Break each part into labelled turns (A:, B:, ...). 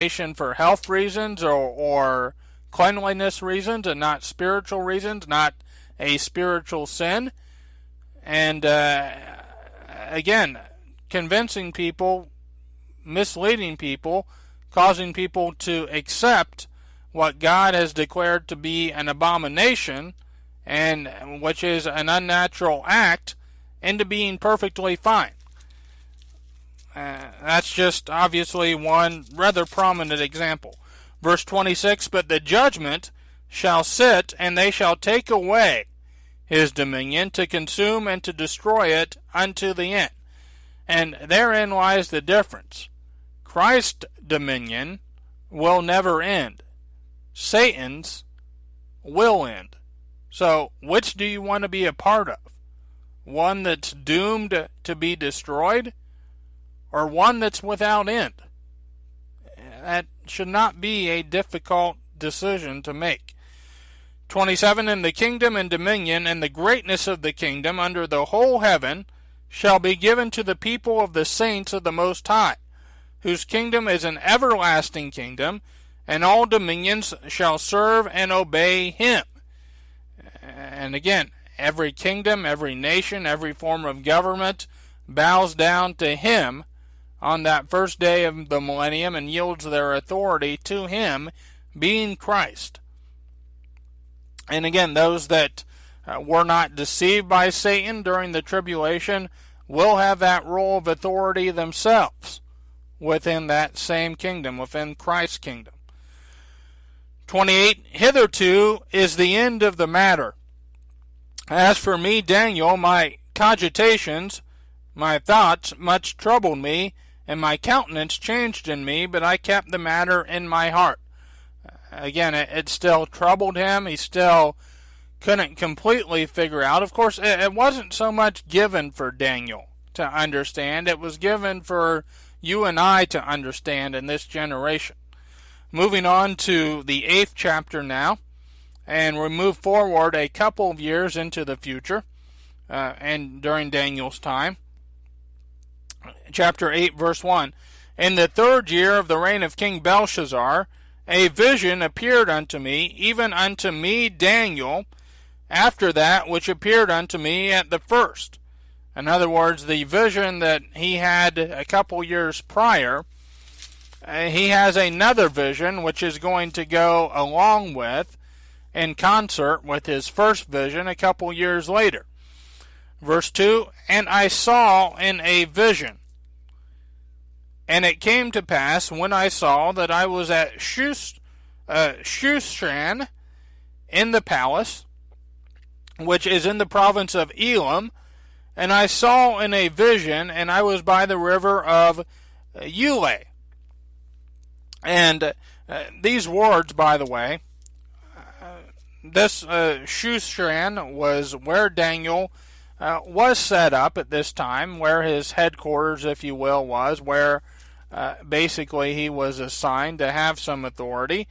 A: for health reasons or cleanliness reasons and not spiritual reasons, not a spiritual sin. And again, convincing people, misleading people, causing people to accept what God has declared to be an abomination, and which is an unnatural act, into being perfectly fine. That's just obviously one rather prominent example. Verse 26, but the judgment shall sit, and they shall take away his dominion, to consume and to destroy it unto the end. And therein lies the difference. Christ's dominion will never end. Satan's will end. So, which do you want to be a part of? One that's doomed to be destroyed, or one that's without end? That should not be a difficult decision to make. 27, and the kingdom and dominion and the greatness of the kingdom under the whole heaven shall be given to the people of the saints of the Most High, whose kingdom is an everlasting kingdom, and all dominions shall serve and obey him. And again, every kingdom, every nation, every form of government bows down to him on that first day of the millennium and yields their authority to him, being Christ. And again, those that were not deceived by Satan during the tribulation will have that role of authority themselves within that same kingdom, within Christ's kingdom. 28, hitherto is the end of the matter. As for me, Daniel, my cogitations, my thoughts much troubled me, and my countenance changed in me, but I kept the matter in my heart. Again, it still troubled him. He still couldn't completely figure out. Of course, it wasn't so much given for Daniel to understand. It was given for you and I to understand in this generation. Moving on to the 8th chapter now, and we move forward a couple of years into the future, and during Daniel's time. Chapter 8, verse 1. In the 3rd year of the reign of King Belshazzar, a vision appeared unto me, even unto me Daniel, after that which appeared unto me at the first. In other words, the vision that he had a couple years prior, he has another vision which is going to go along with, in concert with his first vision a couple years later. Verse 2, and I saw in a vision, and it came to pass when I saw that I was at Shushan in the palace, which is in the province of Elam, and I saw in a vision, and I was by the river of Ulai. And these words, by the way, this Shushan was where Daniel was set up at this time, where his headquarters, if you will, was, where basically he was assigned to have some authority.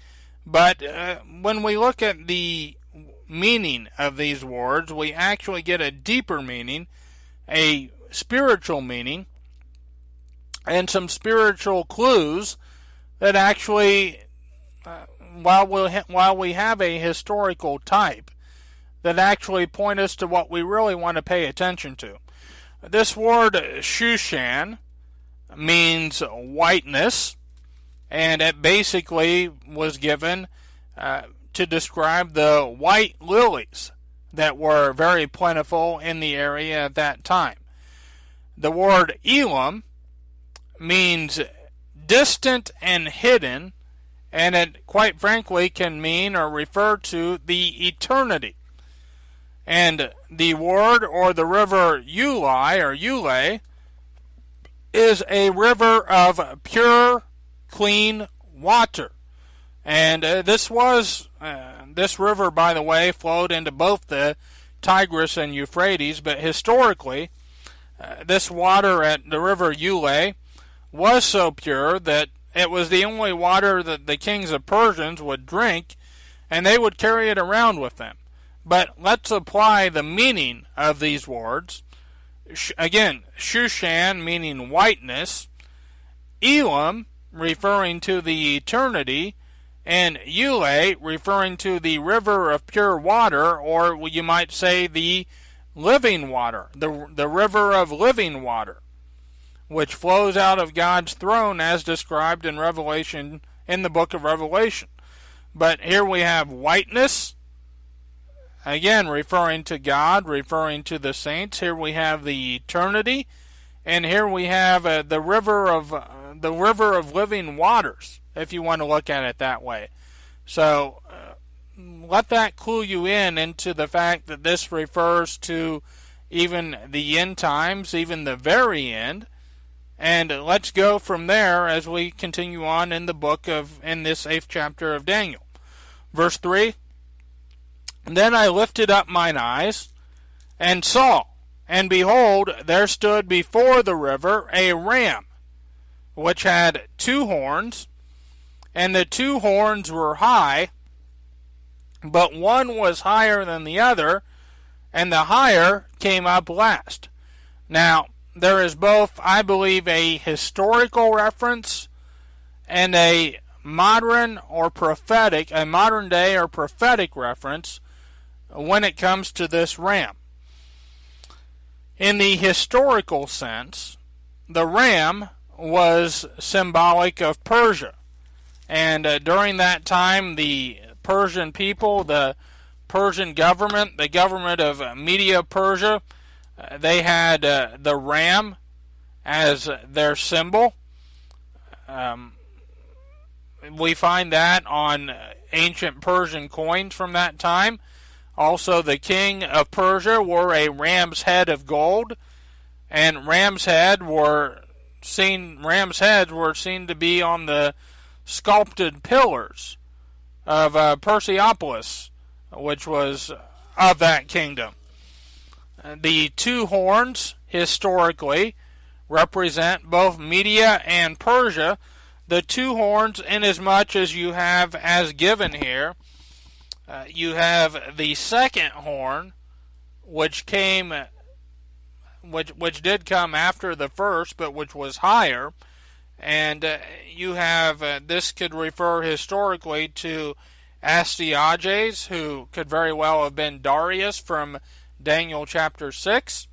A: But when we look at the meaning of these words, we actually get a deeper meaning, a spiritual meaning, and some spiritual clues that actually, while we have a historical type, that actually point us to what we really want to pay attention to. This word Shushan means whiteness, and it basically was given to describe the white lilies that were very plentiful in the area at that time. The word Elam means distant and hidden, and it quite frankly can mean or refer to the eternity. And the word or the river Ulai is a river of pure, clean water. And this river, by the way, flowed into both the Tigris and Euphrates, but historically, this water at the river Ulai was so pure that it was the only water that the kings of Persians would drink, and they would carry it around with them. But let's apply the meaning of these words. Again, Shushan meaning whiteness, Elam referring to the eternity, and Eule referring to the river of pure water, or you might say the living water, the river of living water, which flows out of God's throne as described in Revelation, in the book of Revelation. But here we have whiteness, again referring to God, referring to the saints. Here we have the eternity, and here we have the river of living waters, if you want to look at it that way. So let that clue you into the fact that this refers to even the end times, even the very end. And let's go from there as we continue on in the in this 8th chapter of Daniel. Verse 3, Then I lifted up mine eyes, and saw, and behold, there stood before the river a ram, which had 2 horns, and the 2 horns were high, but one was higher than the other, and the higher came up last. Now, there is both, I believe, a historical reference and a modern day or prophetic reference when it comes to this ram. In the historical sense, the ram was symbolic of Persia. And during that time, the Persian people, the Persian government, the government of Media Persia, they had the ram as their symbol. We find that on ancient Persian coins from that time. Also, the king of Persia wore a ram's head of gold, and ram's heads were seen to be on the sculpted pillars of Persepolis, which was of that kingdom. The 2 horns, historically, represent both Media and Persia. The 2 horns, inasmuch as you have, as given here, you have the second horn, which did come after the first, but which was higher. And you have, this could refer historically to Astyages, who could very well have been Darius from Daniel chapter 6,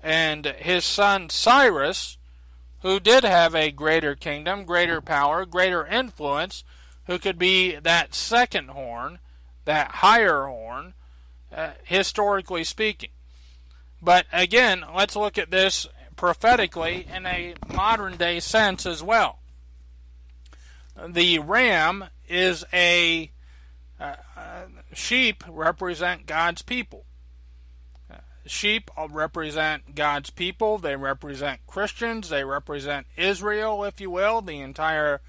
A: and his son Cyrus, who did have a greater kingdom, greater power, greater influence, who could be that second horn, that higher horn, historically speaking. But again, let's look at this prophetically in a modern day sense as well. The ram is sheep represent God's people. Sheep represent God's people. They represent Christians. They represent Israel, if you will, the entire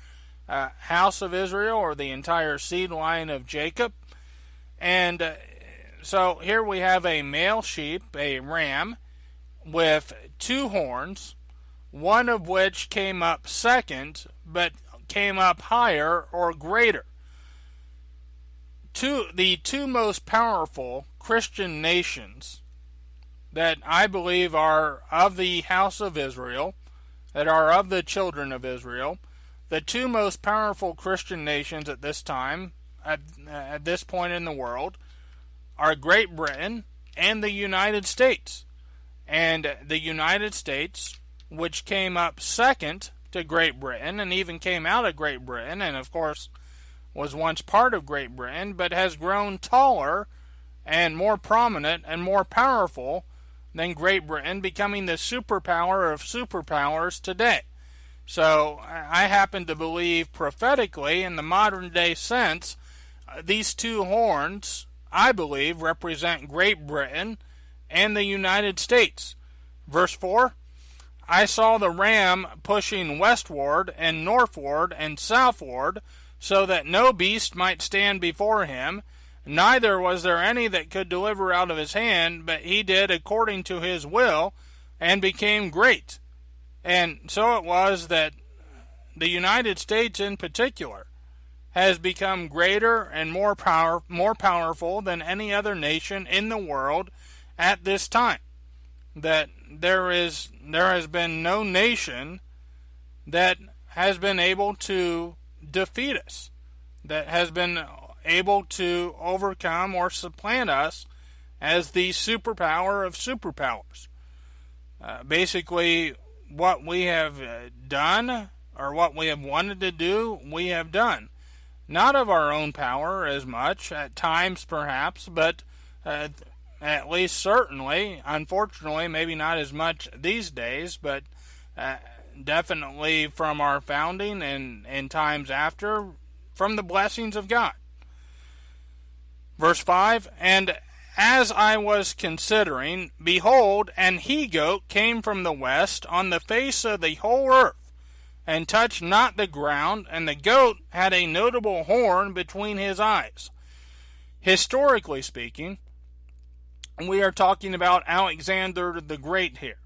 A: house of Israel, or the entire seed line of Jacob. And so here we have a male sheep, a ram, with 2 horns, one of which came up second, but came up higher or greater. The 2 most powerful Christian nations that I believe are of the house of Israel, that are of the children of Israel, the 2 most powerful Christian nations at this time, at this point in the world, are Great Britain and the United States. And the United States, which came up second to Great Britain, and even came out of Great Britain, and of course was once part of Great Britain, but has grown taller and more prominent and more powerful than Great Britain, becoming the superpower of superpowers today. So I happen to believe prophetically, in the modern day sense, these 2 horns, I believe, represent Great Britain and the United States. Verse 4, I saw the ram pushing westward and northward and southward, so that no beast might stand before him, neither was there any that could deliver out of his hand, but he did according to his will, and became great. And so it was that the United States in particular has become greater and more powerful than any other nation in the world at this time. That there has been no nation that has been able to defeat us, that has been able to overcome or supplant us as the superpower of superpowers. Basically, what we have done, or what we have wanted to do, we have done. Not of our own power as much, at times perhaps, but at least certainly, unfortunately, maybe not as much these days, but definitely from our founding and times after, from the blessings of God. Verse 5, and as I was considering, behold, an he-goat came from the west on the face of the whole earth, and touched not the ground, and the goat had a notable horn between his eyes. Historically speaking, we are talking about Alexander the Great here.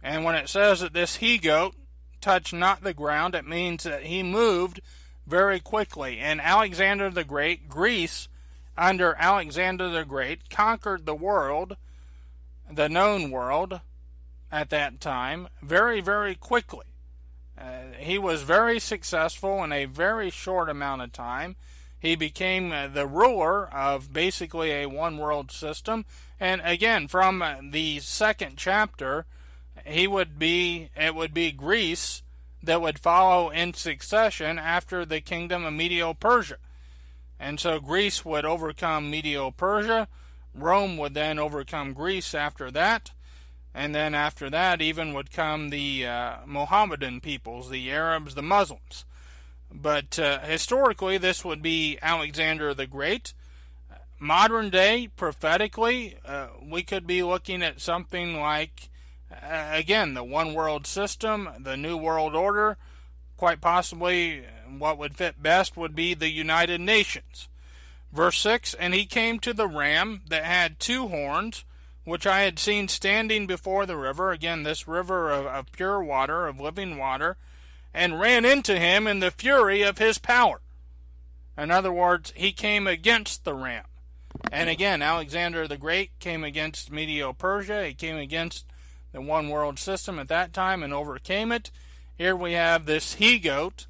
A: And when it says that this he-goat touched not the ground, it means that he moved very quickly. And Alexander the Great, Greece, under Alexander the Great, conquered the world, the known world, at that time, very, very quickly. He was very successful in a very short amount of time. He became the ruler of basically a one-world system. And again, from the second chapter, it would be Greece that would follow in succession after the kingdom of Medo-Persia. And so Greece would overcome Medo-Persia. Rome would then overcome Greece after that. And then after that even would come the Mohammedan peoples, the Arabs, the Muslims. But historically, this would be Alexander the Great. Modern day, prophetically, we could be looking at something like, again, the one world system, the New World Order. Quite possibly, what would fit best would be the United Nations. Verse 6, and he came to the ram that had two horns, which I had seen standing before the river, again, this river of pure water, of living water, and ran into him in the fury of his power. In other words, he came against the ram. And again, Alexander the Great came against Medo-Persia. He came against the one world system at that time and overcame it. Here we have this he-goat,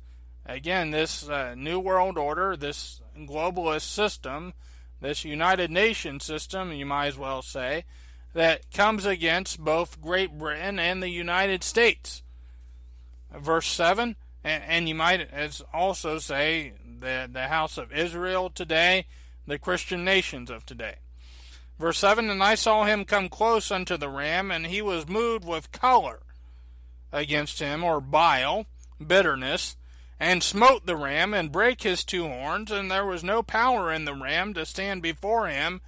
A: again, this New World Order, this globalist system, this United Nations system, you might as well say, that comes against both Great Britain and the United States. Verse 7, and you might also say the house of Israel today, the Christian nations of today. Verse 7, and I saw him come close unto the ram, and he was moved with choler against him, or bile, bitterness, and smote the ram, and brake his two horns, and there was no power in the ram to stand before him,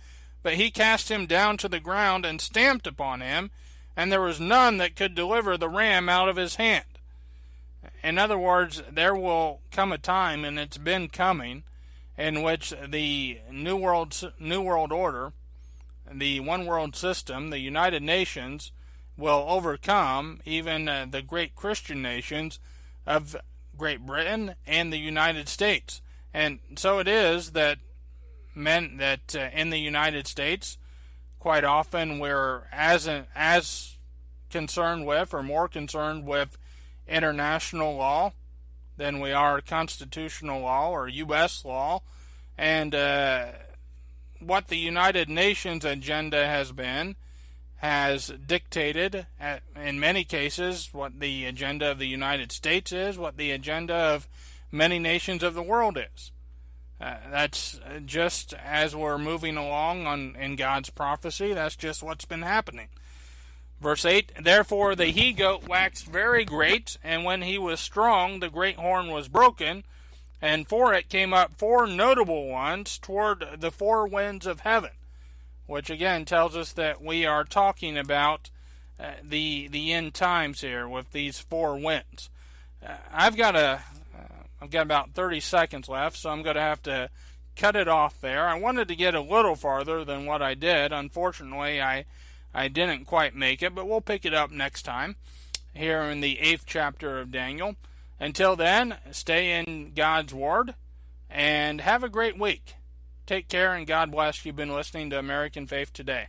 A: but he cast him down to the ground, and stamped upon him, and there was none that could deliver the ram out of his hand. In other words, there will come a time, and it's been coming, in which the New World Order, the one world system, the United Nations, will overcome even the great Christian nations of Great Britain and the United States. And so it is that in the United States, quite often we're as concerned with, or more concerned with, international law than we are constitutional law or U.S. law. And what the United Nations agenda has dictated, in many cases, what the agenda of the United States is, what the agenda of many nations of the world is. That's just as we're moving along in God's prophecy, that's just what's been happening. Verse 8, therefore the he-goat waxed very great, and when he was strong, the great horn was broken, and for it came up four notable ones toward the four winds of heaven, which again tells us that we are talking about the end times here with these four winds. I've got about 30 seconds left, so I'm going to have to cut it off there. I wanted to get a little farther than what I did. Unfortunately, I didn't quite make it, but we'll pick it up next time here in the 8th chapter of Daniel. Until then, stay in God's Word and have a great week. Take care, and God bless. You've been listening to American Faith Today.